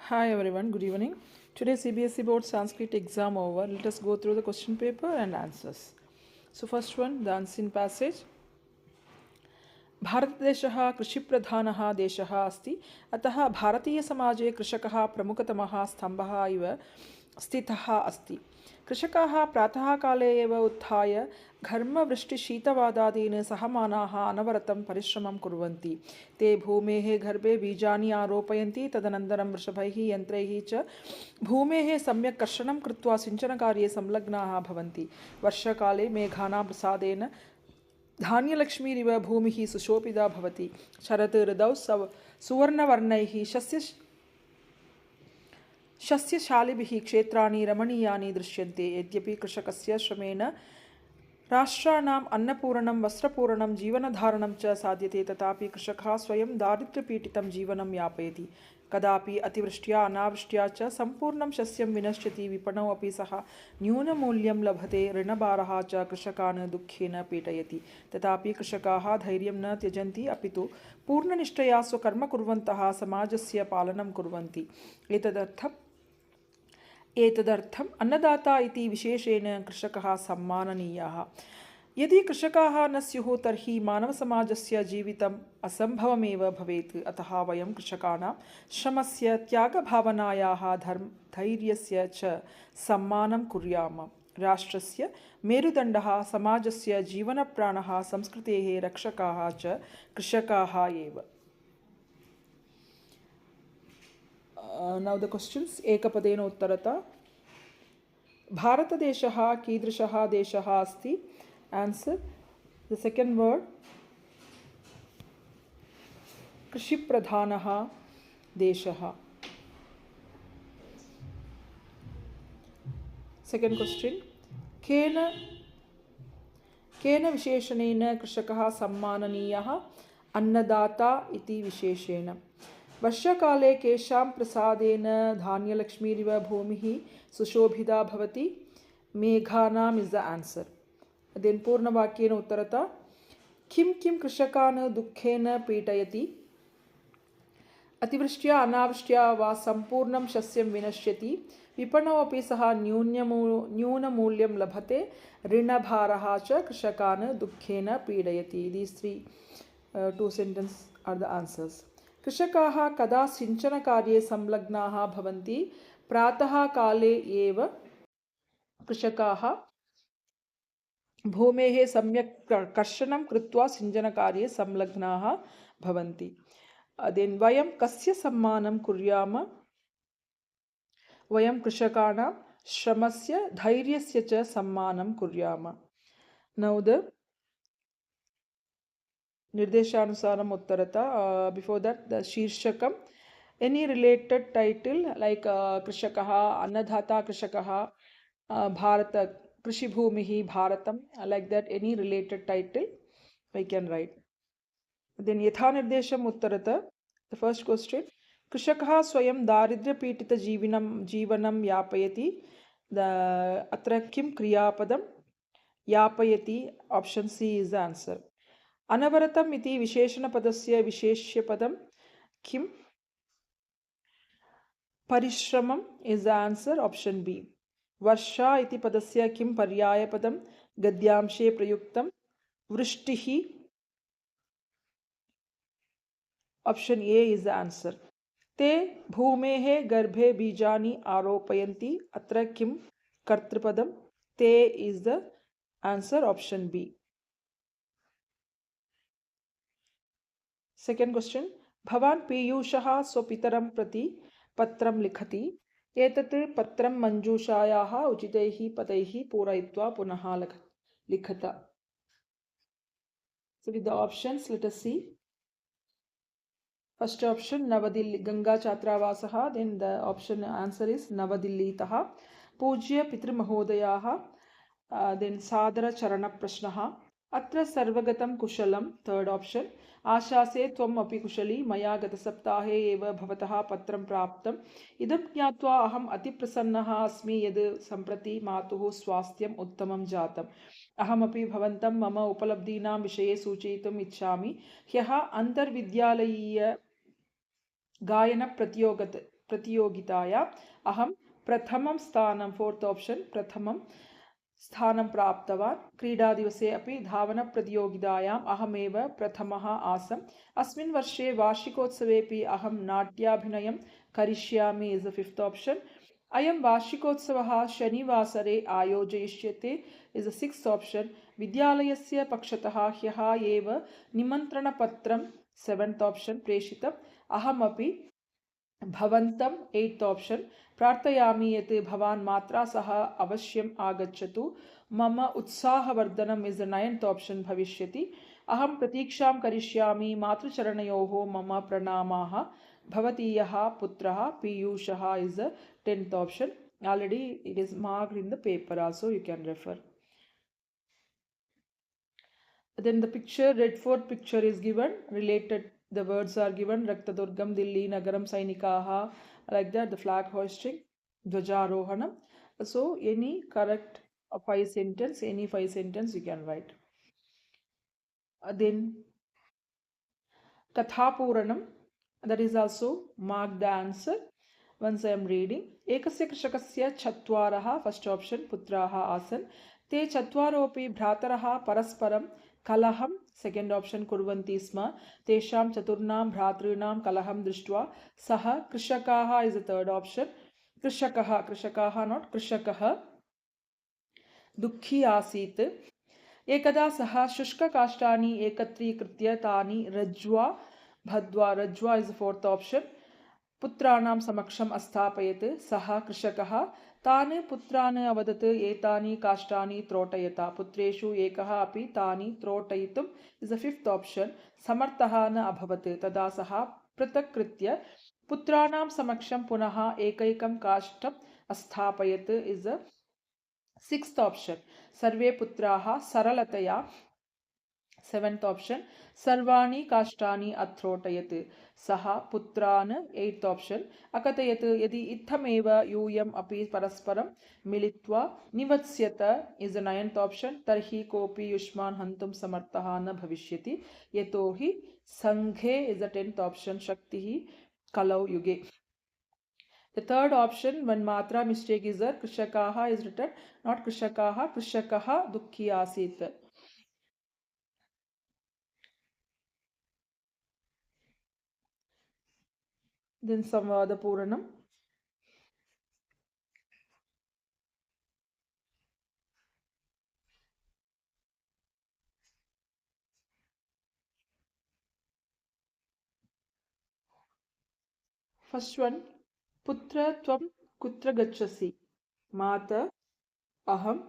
Hi everyone, good evening. Today CBSE Board Sanskrit exam over. Let us go through the question paper and answers. So first one, the unseen passage. भारतदेशः कृषिप्रधानः देशः अस्ति, अतः भारतीयसमाजे कृषकः प्रमुखतमः स्तम्भः इव स्थितः अस्ति। कृषकाः प्रातःकाले एव उत्थाय घर्मवृष्टिशीतवादादीन् सहमानाः अनवरतं परिश्रमं कुर्वन्ति। ते भूमेः गर्भे बीजानि आरोपयन्ति, तदनन्तरं वृषभैः यन्त्रैः च भूमेः सम्यक् कर्षणं कृत्वा सिञ्चनकार्ये संलग्नाः भवन्ति। वर्षकाले मेघानां प्रसादेन धान्यलक्ष्मीरिव भूमिः सुशोभिता भवति। शरत् ऋतौ सुवर्णवर्णैः शस्यशालिभिः क्षेत्राणि रमणीयानि दृश्यन्ते। यद्यपि कृषकस्य श्रमेण राष्ट्राणाम् अन्नपूरणं, वस्त्रपूरणं, जीवनधारणं च साध्यते, तथापि कृषकः स्वयं दारिद्र्यपीडितं जीवनं यापयति। कदापि अतिवृष्ट्या अनावृष्ट्या च सम्पूर्णं शस्यं विनश्यति। विपणौ अपि सः न्यूनमूल्यं लभते। ऋणभारः च कृषकान् दुःखेन पीडयति। तथापि कृषकाः धैर्यं न त्यजन्ति, अपितु पूर्णनिष्ठया स्वकर्म कुर्वन्तः समाजस्य पालनं कुर्वन्ति। एतदर्थम् अन्नदाता इति विशेषेण कृषकः सम्माननीयः। यदि कृषकाः न स्युः तर्हि मानवसमाजस्य जीवितम् असम्भवमेव भवेत्। अतः वयं कृषकाणां श्रमस्य, त्यागभावनायाः, धैर्यस्य च सम्मानं कुर्याम। राष्ट्रस्य मेरुदण्डः, समाजस्य जीवनप्राणः, संस्कृतेः रक्षकाः च कृषकाः एव। Now the questions एकपदेन उत्तरता। भारतदेशः कीदृशः देशः अस्ति? Answer. The second word, कृषिप्रधानः देशः. Second question, केन विशेषणेन कृषकः सम्माननीयः? अन्नदाता इति विशेषेण। वर्षकाले केषां प्रसादेन धान्यलक्ष्मीरिव भूमिः सुशोभिता भवति? मेघानाम् इस् द आन्सर्. देन् पूर्णवाक्येन उत्तरता। किं किं कृषकान् दुःखेन पीडयति? अतिवृष्ट्या अनावृष्ट्या वा सम्पूर्णं शस्यं विनश्यति। विपणौ अपि सः न्यूनमूल्यं लभते। ऋणभारः च कृषकान् दुःखेन पीडयति. This three two sentence are the answers. कृषकाः कदा सिञ्चनकार्ये संलग्नाः भवन्ति? प्रातः काले एव कृषकाः भूमेः सम्यक् कर्षणं कृत्वा सिञ्चनकार्ये संलग्नाः भवन्ति. देन् वयं कस्य सम्मानं कुर्याम? वयं कृषकाणां श्रमस्य, धैर्यस्य च सम्मानं कुर्याम. नौ द निर्देशानुसारम् उत्तरता. बिफोर् दट् द शीर्षकम्, एनी रिलेटेड टाइटल लाइक कृषकः, अन्नदाता कृषकः, भारत कृषिभूमिः, Bharatam, like that any related title we can write. Then यथा निर्देशम् उत्तरत. The first question, कृषकः स्वयं दारिद्र्यपीडितजीवनं यापयति. अत्र किं क्रियापदं? यापयति. Option C is the answer. अनवरतम् इति विशेषणपदस्य विशेष्यपदं किं? परिश्रमम् is the answer. Option B. वर्षा इति पदस्य किं पर्यायपदं गद्यांशे प्रयुक्तं? वृष्टिः. Option A is the answer. ते भूमेः गर्भे बीजानि आरोपयन्ति. अत्र किं कर्तृपदं? ते is the answer. Option B. Second question, भवान् पीयूषः स्वपितरं प्रति पत्रं लिखति. एतत् पत्रं मञ्जूषायाः उचितैः पदैः पूरयित्वा पुनः लिखत. So with the options, let us see. First option, Navadilli, Ganga Chhatravasah. Then the option answer is Navadillitah. Pujya Pitrumahodayaः. Then Sadara Charana Prashnaः. Atra Sarvagatam Kushalam. Third option. आशासे त्वम् अपि कुशली, मया गतसप्ताहे एव भवतः पत्रं प्राप्तम्. इदं ज्ञात्वा अहम् अतिप्रसन्नः अस्मि यद् सम्प्रति मातुः स्वास्थ्यम् उत्तमं जातम्. अहमपि भवन्तं मम उपलब्धीनां विषये सूचयितुम् इच्छामि. ह्यः अन्तर्विद्यालयीय प्रतियोगितायाम् अहं प्रथमं स्थानं, फोर्थ ऑप्शन, प्रथमं स्थानं प्राप्तवान्। क्रीडादिवसे अपि धावनप्रतियोगितायाम् अहमेव प्रथमः आसम्। अस्मिन् वर्षे वार्षिकोत्सवेपि अहं नाट्याभिनयं करिष्यामि इस् द फिफ्थ ऑप्शन। अयं वार्षिकोत्सवः शनिवासरे आयोजयिष्यते इस् द सिक्स्थ ऑप्शन। विद्यालयस्य पक्षतः ह्यः एव निमन्त्रणपत्रं सेवेंथ ऑप्शन प्रेषितम्। अहमपि भवन्तम् एट्थ ऑप्शन प्रार्थयामि यत् भवान् मात्रा सह अवश्यम् आगच्छतु। मम उत्साहवर्धनम् इस् द नाइन्थ ऑप्शन भविष्यति। अहं प्रतीक्षां करिष्यामि। मातृचरणयोः मम प्रणामाः। भवतीयः पुत्रः पीयूषः is the tenth option. Already it is marked in the paper also, you can refer. Then the picture, red fort picture is given, related the words are given, Raktadurgam, Delhi, Nagaram, Sainikaha, like that, the flag hoisting, Dwajarohanam. So any correct five sentence you can write. Then Kathapuranam, that is also mark the answer. Once I am reading, Ekasya Krishakasya Chatwaraha, first option, Putraha Asan, Te Chatwaropi Bhrataraha Parasparam Kalaham, second option, Kurvanti Sma, Tesham Chaturnam Bhratrinam Kalaham Drishtva, Saha Krishakaha is the third option. Krishakaha, not Krishakaha, Dukhi Asit. Ekada Saha Shushka Kashtani Ekatri Tani Rajwa Bhadwa, Rajwa is the fourth option. पुत्राणां समक्षम् अस्थापयत् सः कृषकः तान् पुत्रान् अवदत् एतानि काष्ठानि त्रोटयता पुत्रेषु एकः अपि तानि त्रोटयितुम् इस् द फिफ्थ ऑप्शन समर्थः न अभवत् तदा सः पृथक् कृत्य पुत्राणां समक्षं पुनः एकैकं काष्ठम् अस्थापयत् इस् द सिक्स्थ ऑप्शन सर्वे पुत्राः सरलतया सेवेंथ ऑप्शन सर्वाणि काष्ठानि अत्रोटयत् सः पुत्रान् एट्थ ऑप्शन अकथयत् यदि इत्थमेव यूयम् अपि परस्परं मिलित्वा निवत्स्यत इस् द नाइन्थ ऑप्शन तर्हि कोऽपि युष्मान् हन्तुं समर्थः न भविष्यति यतोहि संघे इस् द टेन्थ ऑप्शन शक्तिः कलौ युगे. The third option, one matra mistake is there, Krishakaha is written, not Krishakaha, Krishakaha dukhi asit. Then Samvada Puranam. First one, Putra Tvam Kutra Gachasi. Mata Aham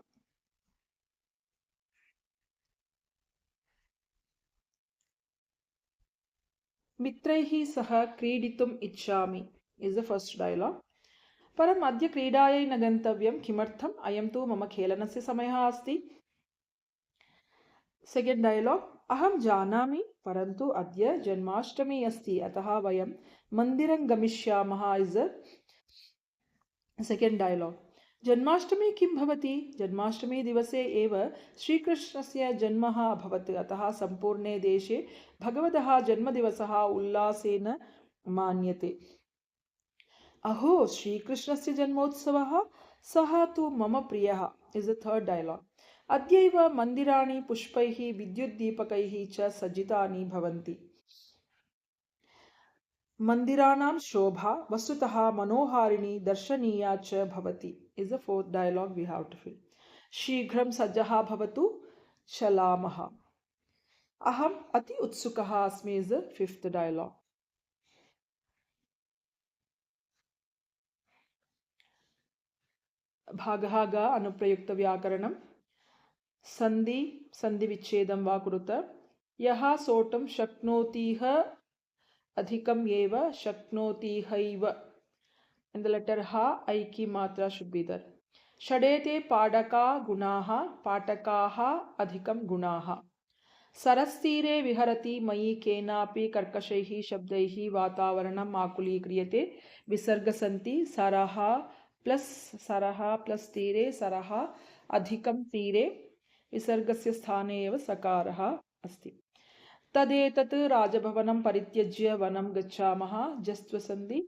Mitraihi Saha Kreditum Ichami is the first dialogue. परम अद्य क्रीडायै न गन्तव्यं किमर्थम् अयं तु मम खेलनस्य समयः अस्ति. सेकेंड डायलॉग अहं जानामि परन्तु अद्य जन्माष्टमी अस्ति अतः वयं मन्दिरं गमिष्यामः इस् सेकेंड डायलॉग जन्माष्टमी किं भवति जन्माष्टमी दिवसे एव श्रीकृष्णस्य जन्मः अभवत् अतः सम्पूर्णे देशे भगवतः जन्मदिवसः उल्लासेन मान्यते. अहो श्रीकृष्णस्य जन्मोत्सवः सः तु मम प्रियः इस् द थर्ड डायलॉग अद्यैव मन्दिराणि पुष्पैः विद्युद्दीपकैः च सज्जितानि भवन्ति. मन्दिराणां शोभा वस्तुतः मनोहारिणी दर्शनीया च भवति is the fourth dialogue we have to fill. शीघ्रं सज्जः भवतु चलामः. अहम् अति उत्सुकः अस्मि इस् द फिफ्थ डायलॉग. भागः ग अनुप्रयुक्त व्याकरणं संधि संधि विच्छेदं वा कुरुत यः सोटुं शक्नोतीह अधिकम् एव शक्नोतीहैव and the letter ha I की मात्रा should be there. षडेते पाडका गुणाः पाटकाः अधिकं गुणाः. सरस्तीरे विहरति मयि केनापि कर्कशैः शब्दैः वातावरणम् आकुलीक्रियते. विसर्गसन्ति सरः प्लस तीरे सरः अधिकं तीरे विसर्गस्य स्थाने एव सकारः अस्ति. तदेतत् राजभवनं परित्यज्य वनं गच्छामः. जस्त्वसन्धि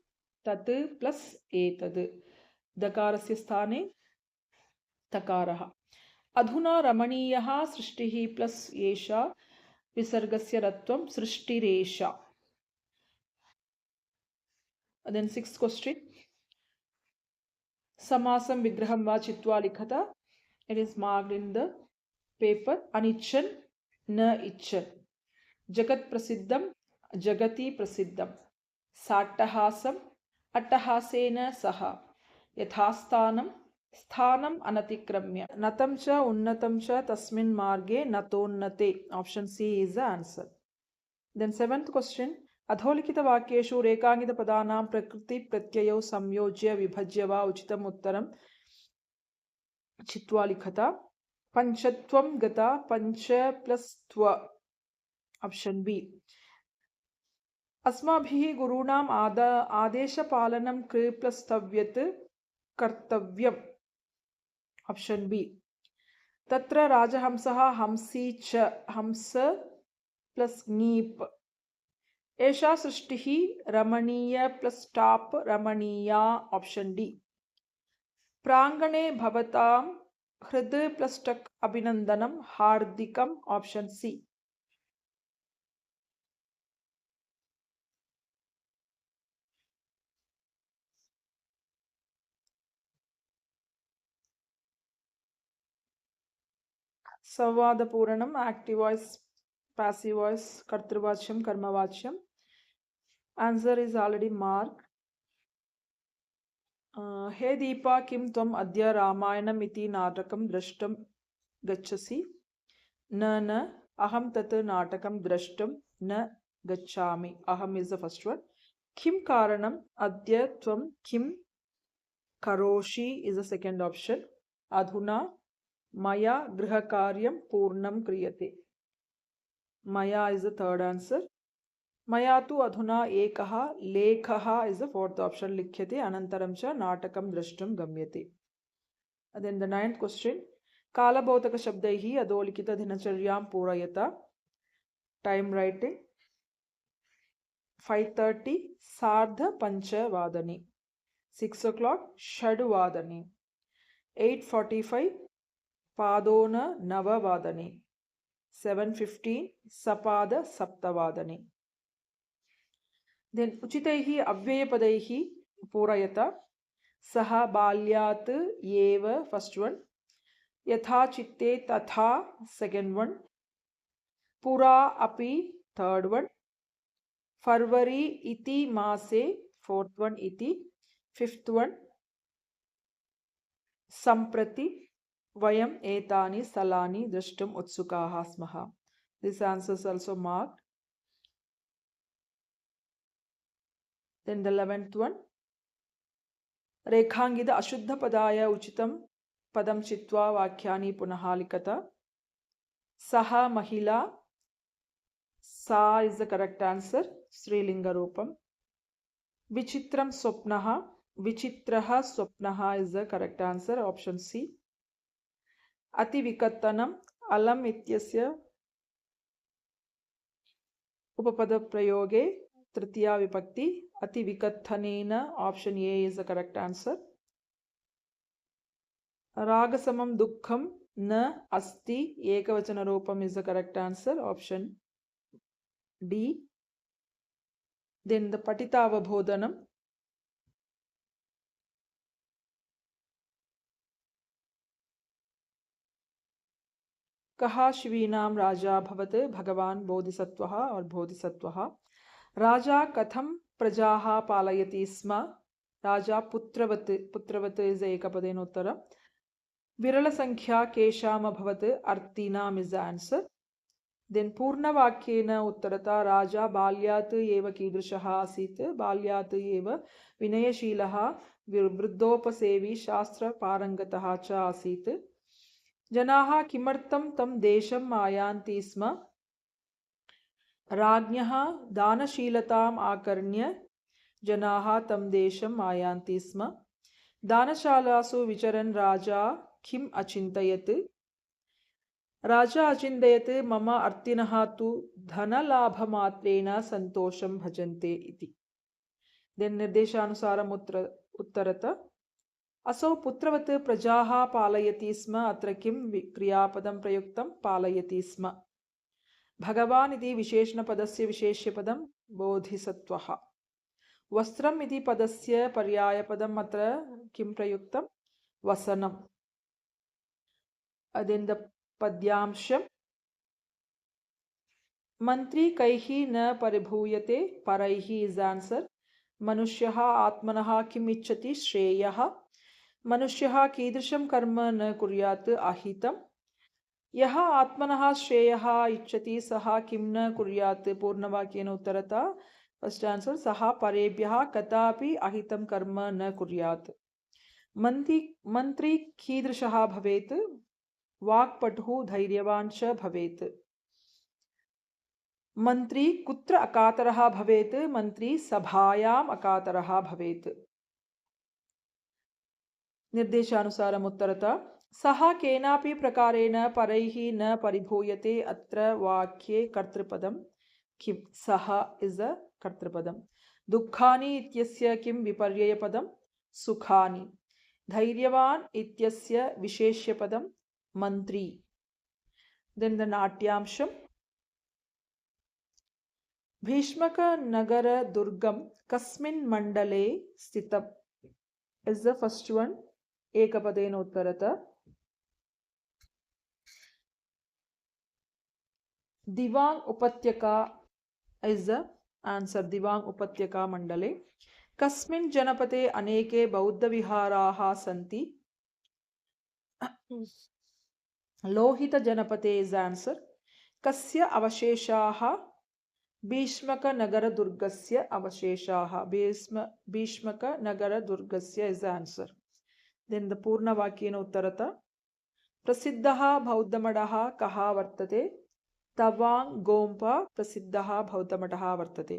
तत् प्लस एतद्, दकारस्य स्थाने तकारः। अधुना रमणीयः सृष्टिः प्लस एषा, विसर्गस्य रत्वं सृष्टिरेषा। Then sixth question. Samasam vigraham va chitva likhata. It is marked in the paper. Anichan na ichan. Jagat prasiddham jagati prasiddham. Sattahasam attahasena saha. Yathasthanam sthanam anatikramya. Natam cha unnatam cha tasmin marge natonnate. Option C is the answer. Then seventh question. अधोलिखितवाक्येषु रेखाङ्कितपदानां प्रकृतिप्रत्ययौ संयोज्य विभज्य वा उचितम् उत्तरं चित्वा लिखता। पञ्चत्वं गता पञ्च plus त्व। Option B. अस्माभिः गुरूणाम् आदेशपालनं कृ प्लस तव्यत् कर्तव्यम्। Option B. तत्र राजहंसः हंसी च हंस प्लस नीप। एषा सृष्टिः रमणीय प्लस टाप रमणीया। Option D. प्रांगणे भवतां हृद प्लस टक अभिनंदनम हार्दिकम। Option C. संवादपूरणम एक्टिव वॉइस, पैसिव वॉइस, कर्तृवाच्यम, कर्मवाच्यम। Answer is already marked. हे दीपा किं त्वम् अद्य रामायणम् इति नाटकं द्रष्टुं गच्छसि? न अहं तत् नाटकं द्रष्टुं न गच्छामि। अहम इज द फर्स्ट वन। किं कारणम् अद्य त्वं किं करोषि इज द सेकंड ऑप्शन। अधुना मया गृहकार्यं पूर्णं क्रियते। मया इज द थर्ड आंसर। मया तु अधुना एकः लेखः इज द फोर्थ ऑप्शन लिख्यते। अनन्तरं च नाटकं द्रष्टुं गम्यते। Then the ninth question. कालबोधकशब्दैः अधोलिखितदिनचर्यां पूरयत। टाइम राइटिंग 5:30 सार्धपञ्चवादने, 6 o'clock षड्वादने, 8:45 पादोन नववादने, 7:15 सपाद सप्तवादने। देन उचितैः अव्ययपदैः पूरयत। सः बाल्यात् एव फर्स्ट वन, यथा चित्ते तथा सेकेंड वन, पुरा अपि थर्ड वन, फरवरी इति मासे फोर्थ वन इति फिफ्थ वन, सम्प्रति वयम् एतानि स्थलानि द्रष्टुम् उत्सुकाः स्मः। This answer is also marked. Then the 11th one. रेखाङ्कित अशुद्धपदाय उचितं पदं चित्वा वाक्यानि पुनः लिखत। सः महिला, सा is the correct answer, स्त्रीलिंग रूपम। विचित्रं स्वप्नः, विचित्रः स्वप्नः is the correct answer, option C. अतिविकत्तनम् अलम् इत्यस्य उपपदप्रयोगे तृतीया विभक्ति अतिविकत्थनेन, option A is the correct answer. रागसमं दुःखं न अस्ति एकवचन रूपम is the correct answer, option D. Then the पठितावबोधनम् कः शिवीनां राजा भवत्? भगवान् बोधिसत्वः और बोधिसत्वः। राजा कथं प्रजाः पालयति स्म? राजा पुत्रवत् इज एकपदेन उत्तरम्। विरलसंख्या केषाम् अभवत्? अर्थिनाम् इज द आंसर। देन पूर्णवाक्येन उत्तरता। राजा बाल्यात् एव कीदृशः आसीत्? बाल्यात् एव विनयशीलः, वृद्धोपसेवी, शास्त्रपारङ्गतः च आसीत्। जनाः किमर्थं तं देशम् आयान्ति स्म? राज्ञः दानशीलताम् आकर्ण्य जनाः तं देशम् आयान्ति स्म। दानशालासु विचरन् राजा किम् अचिन्तयत्? राजा अचिन्तयत् मम अर्थिनः तु धनलाभमात्रेण सन्तोषं भजन्ते इति। देन् निर्देशानुसारम् उत्तरत असौ पुत्रवत् प्रजाः पालयति स्म अत्र किं क्रियापदं प्रयुक्तं पालयति स्म भगवान् इति विशेषणपदस्य विशेष्यपदं बोधिसत्वः वस्त्रम् इति पदस्य पर्यायपदम् अत्र किं प्रयुक्तं वसनम् देन् द पद्यांशम् मंत्री कैः न परिभूयते परैः इज आंसर मनुष्यः आत्मनः किम् इच्छति श्रेयः मनुष्यः कीदृशं कर्म न कुर्यात् अहितं यः आत्मनः श्रेयः इच्छति सः किं न कुर्यात् पूर्णवाक्येन उत्तरता फर्स्ट आंसर सः परेभ्यः कदापि अहितं कर्म न कुर्यात् मंत्री कीदृशः भवेत् वाक्पटुः धैर्यवान् च भवेत् मंत्री कुत्र अकातरः भवेत् मंत्री सभायाम् अकातरः भवेत् निर्देशानुसारम् उत्तरता सः केनापि प्रकारेण परैः न परिभूयते अत्र वाक्ये कर्तृपदं किं सः इज अ कर्तृपदं दुःखानि इत्यस्य किं विपर्ययपदं सुखानि धैर्यवान् इत्यस्य विशेष्यपदं मंत्री देन् द नाट्यांशम् भीष्मकनगरदुर्गं कस्मिन् मण्डले स्थितम् इज द फर्स्ट वन एकपदेन उत्तरत दिवांग उपत्यका इज द आंसर दिवांग उपत्यका मण्डले कस्मिन् जनपदे अनेके बौद्धविहाराः सन्ति लोहित जनपदे इज आंसर कस्य अवशेषाः भीष्मकनगरदुर्गस्य अवशेषाः भीष्मकनगरदुर्गस्य इज आंसर देन् द पूर्णवाक्येन उत्तरत प्रसिद्धः बौद्धमठः कः वर्तते तवांग गोम्पा प्रसिद्धः बौद्धमठः वर्तते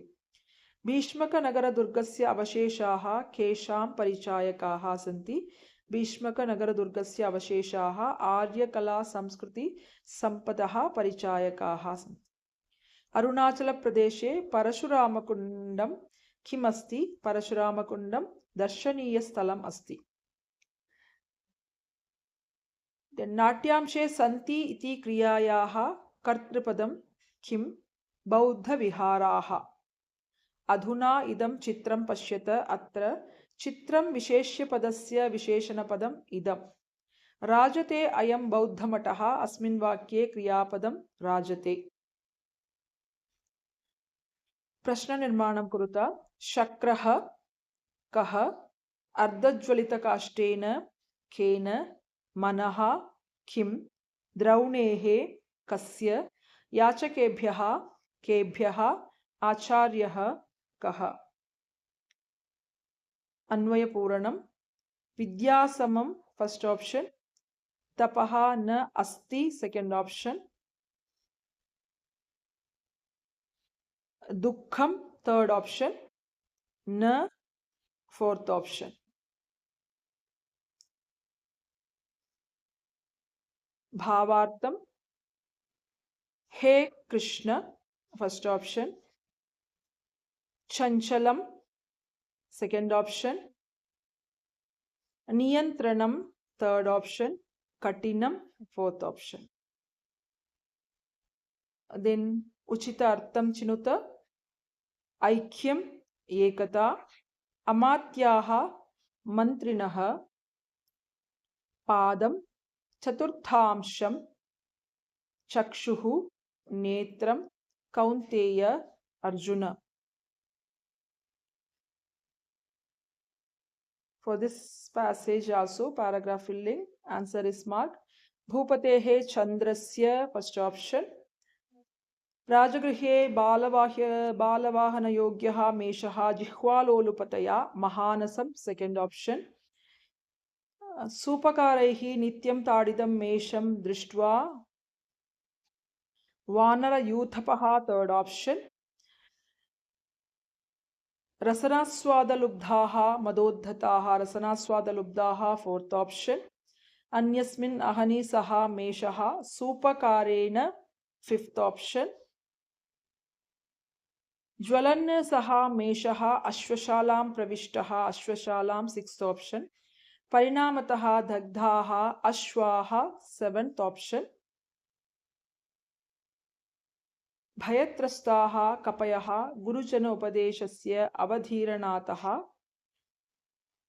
भीष्मकनगरदुर्गस्य अवशेषाः केषां परिचायकाः सन्ति भीष्मकनगरदुर्गस्य अवशेषाः आर्यकलासंस्कृतिसम्पदः परिचायकाः सन्ति अरुणाचलप्रदेशे परशुरामकुण्डं किम् अस्ति परशुरामकुण्डं दर्शनीयस्थलम् अस्ति नाट्यांशे सन्ति इति क्रियायाः कर्तृपदं किं बौद्धविहाराः अधुना इदं चित्रं पश्यत अत्र चित्रं विशेष्यपदस्य विशेषणपदम् इदं राजते अयं बौद्धमठः अस्मिन् वाक्ये क्रियापदं राजते प्रश्ननिर्माणं कुरुत शक्रः कः अर्धज्वलितकाष्ठेन केन मनः किं द्रौणेः कस्य याचकेभ्यः केभ्यः आचार्यः कः अन्वयपूरणं विद्यासमं फर्स्ट ऑप्शन तपः न अस्ति सेकंड ऑप्शन दुःखम थर्ड ऑप्शन न फोर्थ ऑप्शन भावार्थम हे कृष्ण फर्स्ट ऑप्शन चंचलम सेकंड ऑप्शन नियंत्रणम थर्ड ऑप्शन कठिनम फोर्थ ऑप्शन देन उचित अर्थम चिनुत ऐक्यम एकता अमात्याः मंत्रिणः पादं चतुर्थांशं चक्षुः नेत्रं Kaunteya Arjuna For this passage also paragraph filling answer is marked भूपतेः चन्द्रस्य first option राजगृहे बालवाहनयोग्यः मेषः जिह्वालोलुपतया महानसं सेकेंड ऑप्शन सूपकारैः नित्यं ताडितं मेषं दृष्ट्वा वानरयूथपः थर्ड ऑप्शन रसनास्वादलुब्धाः मदोद्धताः रसनास्वादलुब्धाः फोर्थ ऑप्शन अन्यस्मिन् अहनि सः मेषः सूपकारेण फिफ्थ ऑप्शन ज्वलन् सः मेषः अश्वशालां प्रविष्टः, अश्वशालां 6th ऑप्शन। परिणामतः दग्धाः अश्वाः 7th ऑप्शन। भयत्रस्ताः कपयः गुरुजन उपदेशस्य अवधीरणातः।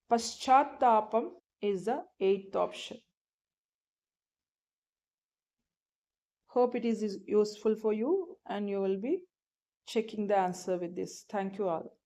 पश्चात्तापम् is the 8th option. Hope it is useful for you and you will be checking the answer with this. Thank you all.